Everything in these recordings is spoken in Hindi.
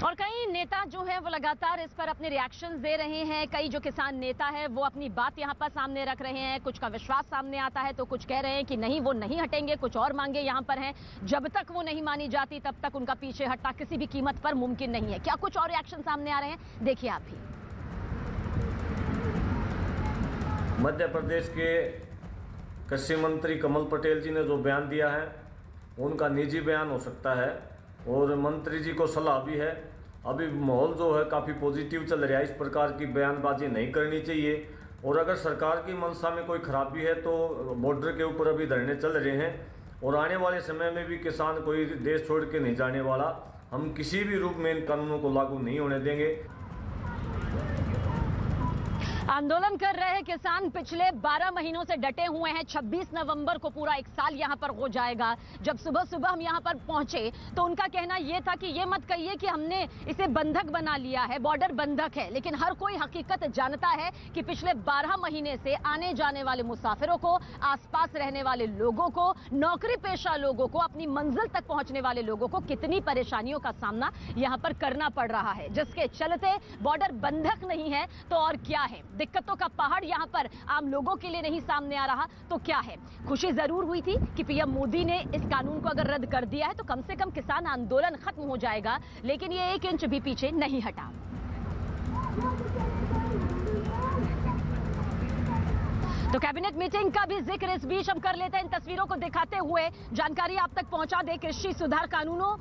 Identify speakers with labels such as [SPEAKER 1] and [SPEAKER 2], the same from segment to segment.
[SPEAKER 1] और कई नेता जो है वो लगातार इस पर अपने रिएक्शंस दे रहे हैं। कई जो किसान नेता है वो अपनी बात यहां पर सामने रख रहे हैं। कुछ का विश्वास सामने आता है तो कुछ कह रहे हैं कि नहीं, वो नहीं हटेंगे, कुछ और मांगे यहां पर हैं। जब तक वो नहीं मानी जाती तब तक उनका पीछे हटना किसी भी कीमत पर मुमकिन नहीं है। क्या कुछ और रिएक्शन सामने आ रहे हैं, देखिए आप भी।
[SPEAKER 2] मध्य प्रदेश के कृषि मंत्री कमल पटेल जी ने जो बयान दिया है उनका निजी बयान हो सकता है और मंत्री जी को सलाह भी है। अभी माहौल जो है काफ़ी पॉजिटिव चल रहा है, इस प्रकार की बयानबाजी नहीं करनी चाहिए। और अगर सरकार की मंशा में कोई खराबी है तो बॉर्डर के ऊपर अभी धरने चल रहे हैं और आने वाले समय में भी किसान कोई देश छोड़ के नहीं जाने वाला। हम किसी भी रूप में इन कानूनों को लागू नहीं होने देंगे।
[SPEAKER 1] आंदोलन कर रहे किसान पिछले 12 महीनों से डटे हुए हैं। 26 नवंबर को पूरा 1 साल यहां पर हो जाएगा। जब सुबह सुबह हम यहां पर पहुंचे तो उनका कहना यह था कि ये मत कहिए कि हमने इसे बंधक बना लिया है, बॉर्डर बंधक है। लेकिन हर कोई हकीकत जानता है कि पिछले 12 महीने से आने जाने वाले मुसाफिरों को, आसपास रहने वाले लोगों को, नौकरी पेशा लोगों को, अपनी मंजिल तक पहुंचने वाले लोगों को कितनी परेशानियों का सामना यहां पर करना पड़ रहा है, जिसके चलते बॉर्डर बंधक नहीं है तो और क्या है। दिक्कतों का पहाड़ यहां पर आम लोगों के लिए नहीं सामने आ रहा तो क्या है। खुशी जरूर हुई थी कि पीएम मोदी ने इस कानून को अगर रद्द कर दिया है तो कम से कम किसान आंदोलन खत्म हो जाएगा, लेकिन ये 1 इंच भी पीछे नहीं हटा। तो कैबिनेट मीटिंग का भी जिक्र इस बीच हम कर लेते हैं। इन तस्वीरों को दिखाते हुए जानकारी आप तक पहुंचा दे। कृषि सुधार कानूनों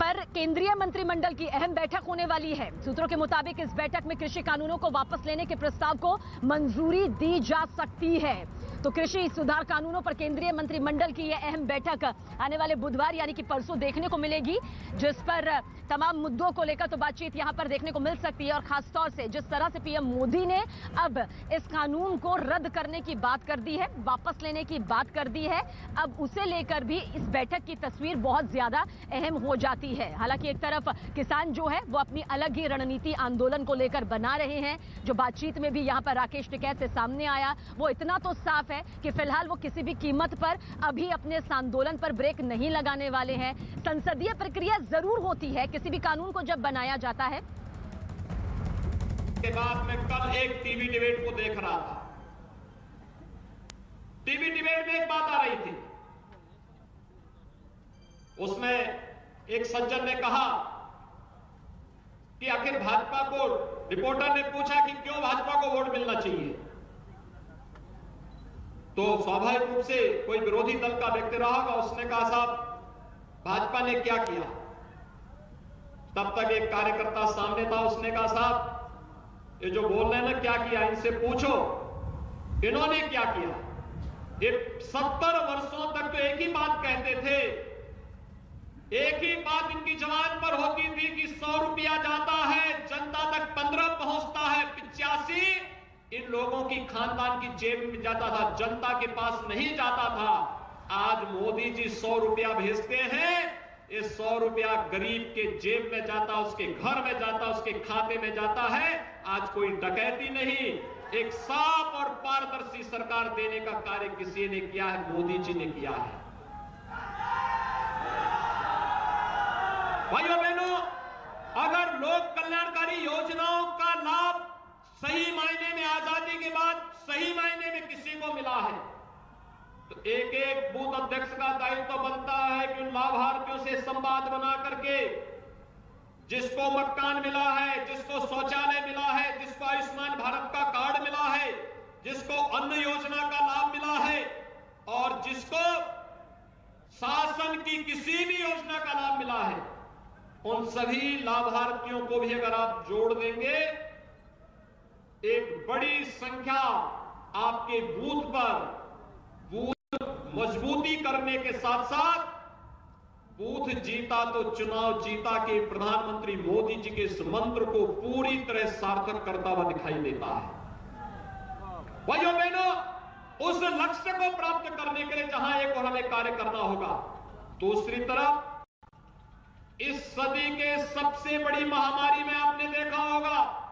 [SPEAKER 1] पर केंद्रीय मंत्रिमंडल की अहम बैठक होने वाली है। सूत्रों के मुताबिक इस बैठक में कृषि कानूनों को वापस लेने के प्रस्ताव को मंजूरी दी जा सकती है। तो कृषि सुधार कानूनों पर केंद्रीय मंत्रिमंडल की यह अहम बैठक आने वाले बुधवार यानी कि परसों देखने को मिलेगी, जिस पर तमाम मुद्दों को लेकर तो बातचीत यहां पर देखने को मिल सकती है। और खासतौर से जिस तरह से पीएम मोदी ने अब इस कानून को रद्द करने की बात कर दी है, वापस लेने की बात कर दी है, अब उसे लेकर भी इस बैठक की तस्वीर बहुत ज्यादा अहम हो जाती है। हालांकि एक तरफ किसान जो है वो अपनी अलग ही रणनीति आंदोलन को लेकर बना रहे हैं। जो बातचीत में भी यहां पर राकेश टिकैत से सामने आया वो इतना तो साफ है कि फिलहाल वो किसी भी कीमत पर अभी अपने इस आंदोलन पर ब्रेक नहीं लगाने वाले हैं। संसदीय प्रक्रिया जरूर होती है किसी भी कानून को जब बनाया जाता है।
[SPEAKER 3] के बाद मैं कल एक टीवी डिबेट को देख रहा था। टीवी डिबेट में एक बात आ रही थी, उसमें एक सज्जन ने कहा कि आखिर भाजपा को, रिपोर्टर ने पूछा कि क्यों भाजपा को वोट मिलना चाहिए, तो स्वाभाविक रूप से कोई विरोधी दल का व्यक्ति रहा होगा, उसने कहा साहब भाजपा ने क्या किया। तब तक एक कार्यकर्ता सामने था, उसने कहा साहब ये जो बोल रहे हैं ना क्या किया, इनसे पूछो इन्होंने क्या किया। ये 70 वर्षों तक तो एक ही बात कहते थे, एक ही बात इनकी जबान पर होती थी कि 100 रुपया जाता है जनता तक 15 पहुंचता है, 85 इन लोगों की खानदान की जेब में जाता था, जनता के पास नहीं जाता था। आज मोदी जी 100 रुपया भेजते हैं, ये 100 रुपया गरीब के जेब में जाता, उसके घर में जाता, उसके खाते में जाता है। आज कोई डकैती नहीं, एक साफ और पारदर्शी सरकार देने का कार्य किसी ने किया है, मोदी जी ने किया है। भाइयों बहनों, अगर लोक कल्याणकारी योजनाओं का लाभ सही मायने में आजादी के बाद सही मायने में किसी को मिला है तो एक एक बूथ अध्यक्ष का दायित्व बनता है कि उन लाभार्थियों से संवाद बना करके, जिसको मकान मिला है, जिसको शौचालय मिला है, जिसको आयुष्मान भारत का कार्ड मिला है, जिसको अन्न योजना का लाभ मिला है और जिसको शासन की किसी भी योजना का लाभ मिला है, उन सभी लाभार्थियों को भी अगर आप जोड़ देंगे, एक बड़ी संख्या आपके बूथ पर बूथ मजबूती करने के साथ साथ बूथ जीता तो चुनाव जीता के प्रधानमंत्री मोदी जी के इस मंत्र को पूरी तरह सार्थक करता हुआ दिखाई देता है। भाइयों बहनों, उस लक्ष्य को प्राप्त करने के लिए जहां एक और हमें कार्य करना होगा, दूसरी तरफ इस सदी के सबसे बड़ी महामारी में आपने देखा होगा,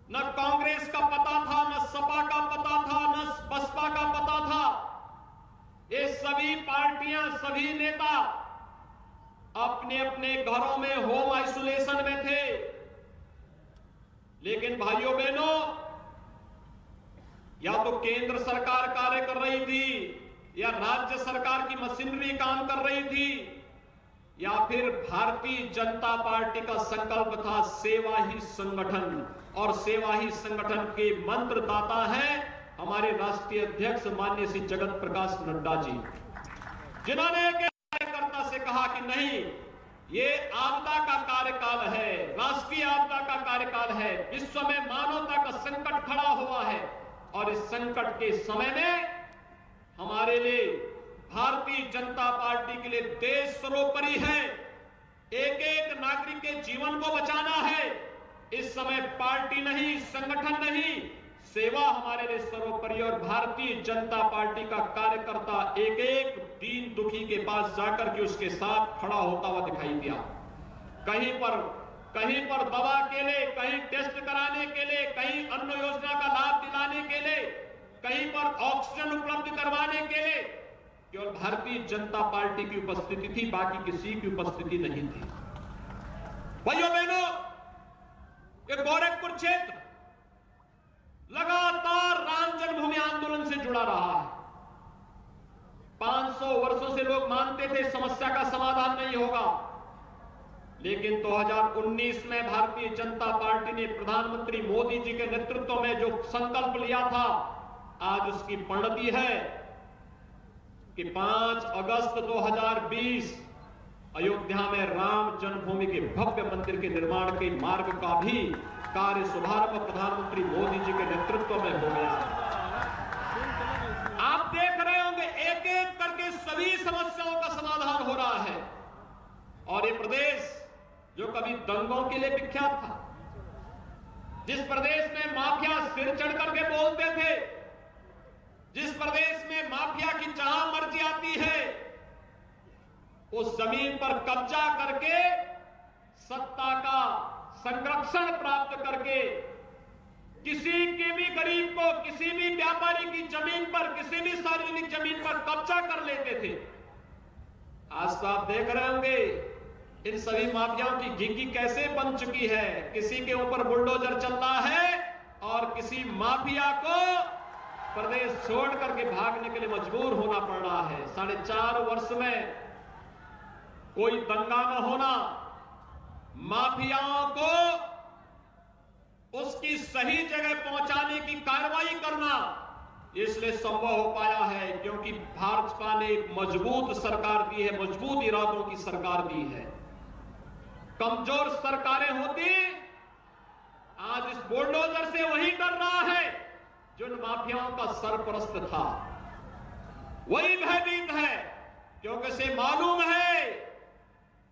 [SPEAKER 3] न कांग्रेस का पता था, न सपा का पता था, न बसपा का पता था। ये सभी पार्टियां, सभी नेता अपने अपने घरों में होम आइसोलेशन में थे। लेकिन भाइयों बहनों, या तो केंद्र सरकार कार्य कर रही थी या राज्य सरकार की मशीनरी काम कर रही थी, या फिर भारतीय जनता पार्टी का संकल्प था सेवा ही संगठन, और सेवा ही संगठन के मंत्रदाता हैं हमारे राष्ट्रीय अध्यक्ष माननीय श्री जगत प्रकाश नड्डा जी, जिन्होंने एक कार्यकर्ता से कहा कि नहीं, ये आपदा का कार्यकाल है, राष्ट्रीय आपदा का कार्यकाल है, विश्व में मानवता का संकट खड़ा हुआ है, और इस संकट के समय में हमारे लिए भारतीय जनता पार्टी के लिए देश सर्वोपरि है। एक एक नागरिक के जीवन को बचाना है। इस समय पार्टी नहीं, संगठन नहीं, सेवा हमारे लिए सर्वोपरि। और भारतीय जनता पार्टी का कार्यकर्ता एक एक दीन दुखी के पास जाकर के उसके साथ खड़ा होता हुआ दिखाई दिया। कहीं पर दवा के लिए, कहीं टेस्ट कराने के लिए, कहीं अन्न योजना का लाभ दिलाने के लिए, कहीं पर ऑक्सीजन उपलब्ध करवाने के लिए केवल भारतीय जनता पार्टी की उपस्थिति थी, बाकी किसी की उपस्थिति नहीं थी। भाइयों बहनों, ये गोरखपुर क्षेत्र लगातार राम जन्मभूमि आंदोलन से जुड़ा रहा है। 500 वर्षों से लोग मानते थे समस्या का समाधान नहीं होगा, लेकिन 2019 में भारतीय जनता पार्टी ने प्रधानमंत्री मोदी जी के नेतृत्व में जो संकल्प लिया था, आज उसकी परिणति है कि 5 अगस्त 2020 अयोध्या में राम जन्मभूमि के भव्य मंदिर के निर्माण के मार्ग का भी कार्य शुभारंभ प्रधानमंत्री मोदी जी के नेतृत्व में हो गया। आप देख रहे होंगे एक एक करके सभी समस्याओं का समाधान हो रहा है। और ये प्रदेश जो कभी दंगों के लिए विख्यात था, जिस प्रदेश में माफिया सिर चढ़ करके बोलते थे, जिस प्रदेश में माफिया की जहां मर्जी आती है उस जमीन पर कब्जा करके सत्ता का संरक्षण प्राप्त करके किसी के भी गरीब को, किसी भी व्यापारी की जमीन पर, किसी भी सार्वजनिक जमीन पर कब्जा कर लेते थे। आज तो आप देख रहे होंगे इन सभी माफियाओं की घिघी कैसे बन चुकी है। किसी के ऊपर बुलडोजर चल रहा है और किसी माफिया को प्रदेश छोड़ करके भागने के लिए मजबूर होना पड़ रहा है। 4.5 वर्ष में कोई दंगा न होना, माफियाओं को उसकी सही जगह पहुंचाने की कार्रवाई करना इसलिए संभव हो पाया है क्योंकि भाजपा ने एक मजबूत सरकार दी है, मजबूत इरादों की सरकार दी है। कमजोर सरकारें होती आज इस बुलडोजर से वही कर रहा है जो माफियाओं का सरपरस्त था, वही भयभीत है क्योंकि इसे मालूम है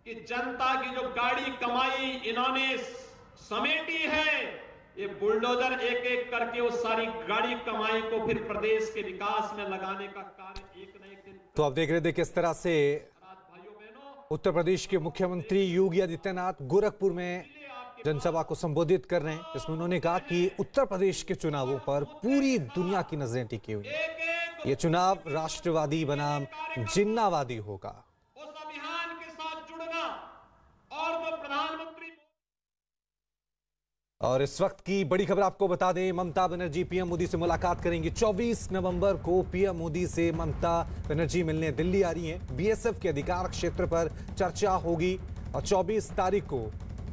[SPEAKER 3] कि जनता की जो गाड़ी कमाई इन्होंने समेटी है, ये बुलडोजर एक एक करके उस सारी गाड़ी कमाई को फिर प्रदेश के विकास में लगाने का कार्य एक न एक दिन।
[SPEAKER 4] तो आप देख रहे थे किस तरह से उत्तर प्रदेश के मुख्यमंत्री योगी आदित्यनाथ गोरखपुर में जनसभा को संबोधित कर रहे हैं, जिसमें उन्होंने कहा कि उत्तर प्रदेश के चुनावों पर पूरी दुनिया की नजरें टिकी हुई हैं। ये चुनाव राष्ट्रवादी बनाम जिन्नावादी होगा।
[SPEAKER 3] उस अभियान के साथ जुड़ना और जो प्रधानमंत्री
[SPEAKER 4] और इस वक्त की बड़ी खबर आपको बता दें, ममता बनर्जी पीएम मोदी से मुलाकात करेंगी। 24 नवंबर को पीएम मोदी से ममता बनर्जी मिलने दिल्ली आ रही हैं। बीएसएफ के अधिकार क्षेत्र पर चर्चा होगी और 24 तारीख को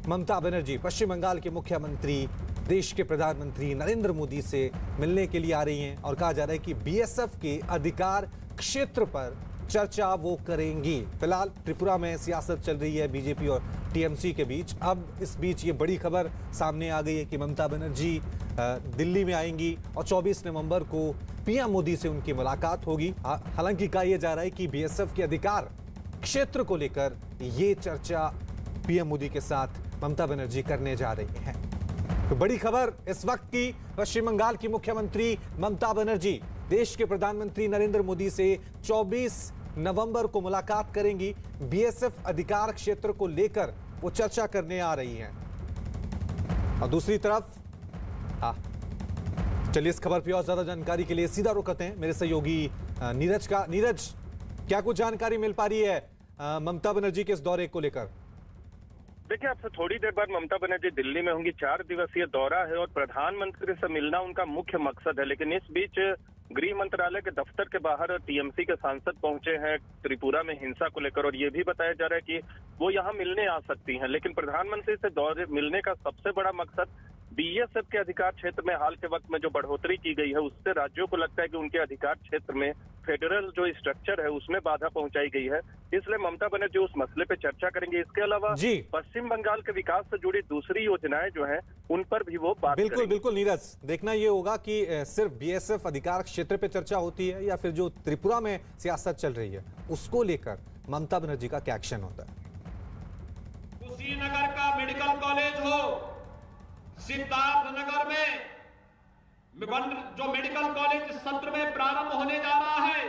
[SPEAKER 4] ममता बनर्जी पश्चिम बंगाल के मुख्यमंत्री, देश के प्रधानमंत्री नरेंद्र मोदी से मिलने के लिए आ रही हैं और कहा जा रहा है कि बीएसएफ के अधिकार क्षेत्र पर चर्चा वो करेंगी। फिलहाल त्रिपुरा में सियासत चल रही है बीजेपी और टीएमसी के बीच। अब इस बीच ये बड़ी खबर सामने आ गई है कि ममता बनर्जी दिल्ली में आएंगी और 24 नवंबर को पीएम मोदी से उनकी मुलाकात होगी। हालांकि कहा यह जा रहा है कि बीएसएफ के अधिकार क्षेत्र को लेकर ये चर्चा पीएम मोदी के साथ ममता बनर्जी करने जा रही हैं। तो बड़ी खबर इस वक्त की, पश्चिम बंगाल की मुख्यमंत्री ममता बनर्जी देश के प्रधानमंत्री नरेंद्र मोदी से 24 नवंबर को मुलाकात करेंगी। बीएसएफ अधिकार क्षेत्र को लेकर वो चर्चा करने आ रही हैं। और दूसरी तरफ चलिए इस खबर पर और ज्यादा जानकारी के लिए सीधा रुक करते हैं मेरे सहयोगी नीरज का। नीरज, क्या कुछ जानकारी मिल पा रही है ममता बनर्जी के इस दौरे को लेकर?
[SPEAKER 5] देखिए, आपसे थोड़ी देर बाद ममता बनर्जी दिल्ली में होंगी। 4 दिवसीय दौरा है और प्रधानमंत्री से मिलना उनका मुख्य मकसद है। लेकिन इस बीच गृह मंत्रालय के दफ्तर के बाहर टीएमसी के सांसद पहुंचे हैं त्रिपुरा में हिंसा को लेकर, और ये भी बताया जा रहा है कि वो यहाँ मिलने आ सकती हैं। लेकिन प्रधानमंत्री से दौरे मिलने का सबसे बड़ा मकसद बीएसएफ के अधिकार क्षेत्र में हाल के वक्त में जो बढ़ोतरी की गई है, उससे राज्यों को लगता है कि उनके अधिकार क्षेत्र में फेडरल जो स्ट्रक्चर है उसमें बाधा पहुंचाई गई है। इसलिए ममता बनर्जी उस मसले पे चर्चा करेंगे। इसके अलावा पश्चिम बंगाल के विकास से जुड़ी दूसरी योजनाएं जो हैं उन पर भी वो बात
[SPEAKER 4] करेंगे। बिल्कुल नीरज, देखना ये होगा कि सिर्फ बीएसएफ अधिकार क्षेत्र पे चर्चा होती है या फिर जो त्रिपुरा में सियासत चल रही है उसको लेकर ममता बनर्जी का क्या एक्शन होता है।
[SPEAKER 3] कुशीनगर का मेडिकल कॉलेज हो, सिद्धार्थनगर में जो मेडिकल कॉलेज सत्र में प्रारंभ होने जा रहा है,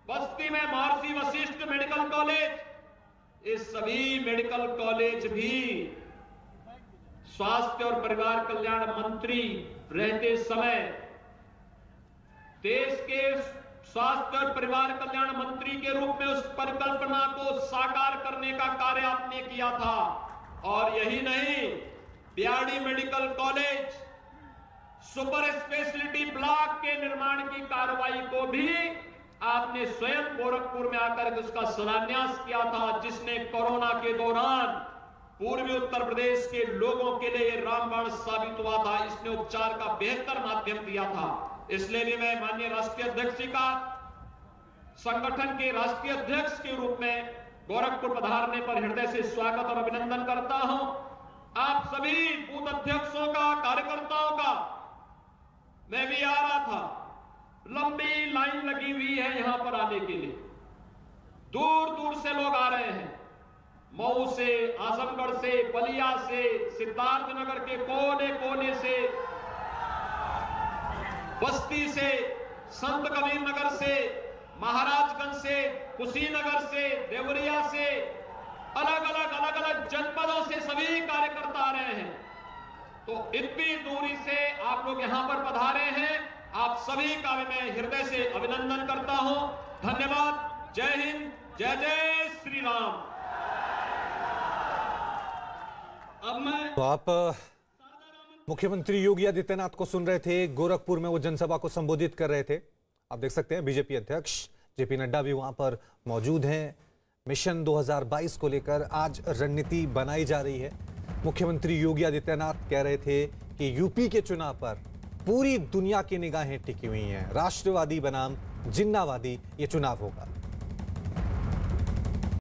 [SPEAKER 3] बस्ती में महर्षि वशिष्ठ मेडिकल कॉलेज, ये सभी मेडिकल कॉलेज भी स्वास्थ्य और परिवार कल्याण मंत्री रहते समय देश के स्वास्थ्य और परिवार कल्याण मंत्री के रूप में उस परिकल्पना को साकार करने का कार्य आपने किया था। और यही नहीं, BRD medical college super speciality block के निर्माण की कार्रवाई को भी आपने स्वयं गोरखपुर में आकर उसका शिलान्यास किया था, जिसने कोरोना के दौरान पूर्वी उत्तर प्रदेश के लोगों के लिए रामबाण साबित हुआ था। इसने उपचार का बेहतर माध्यम दिया था। इसलिए भी मैं माननीय राष्ट्रीय अध्यक्ष जी का संगठन के राष्ट्रीय अध्यक्ष के रूप में गोरखपुर पधारने पर हृदय से स्वागत और अभिनंदन करता हूं। आप सभी बूथ अध्यक्षों का, कार्यकर्ताओं का, मैं भी आ रहा था, लंबी लाइन लगी हुई है यहां पर आने के लिए। दूर दूर से लोग आ रहे हैं, मऊ से, आजमगढ़ से, बलिया से, सिद्धार्थनगर के कोने कोने से, बस्ती से, संत कबीर नगर से, महाराजगंज से, कुशीनगर से, देवरिया से, अलग अलग जनपदों से सभी कार्यकर्ता आ रहे हैं। तो इतनी दूरी से आप लोग यहां पर पधारे हैं, आप सभी का मैं हृदय से अभिनंदन करता हूं। धन्यवाद। जय हिंद, जय जय श्री राम। अब मैं
[SPEAKER 4] तो आप मुख्यमंत्री योगी आदित्यनाथ को सुन रहे थे। गोरखपुर में वो जनसभा को संबोधित कर रहे थे। आप देख सकते हैं बीजेपी अध्यक्ष जेपी नड्डा भी वहां पर मौजूद हैं। मिशन 2022 को लेकर आज रणनीति बनाई जा रही है। मुख्यमंत्री योगी आदित्यनाथ कह रहे थे कि यूपी के चुनाव पर पूरी दुनिया की निगाहें टिकी हुई हैं। राष्ट्रवादी बनाम जिन्नावादी ये चुनाव होगा।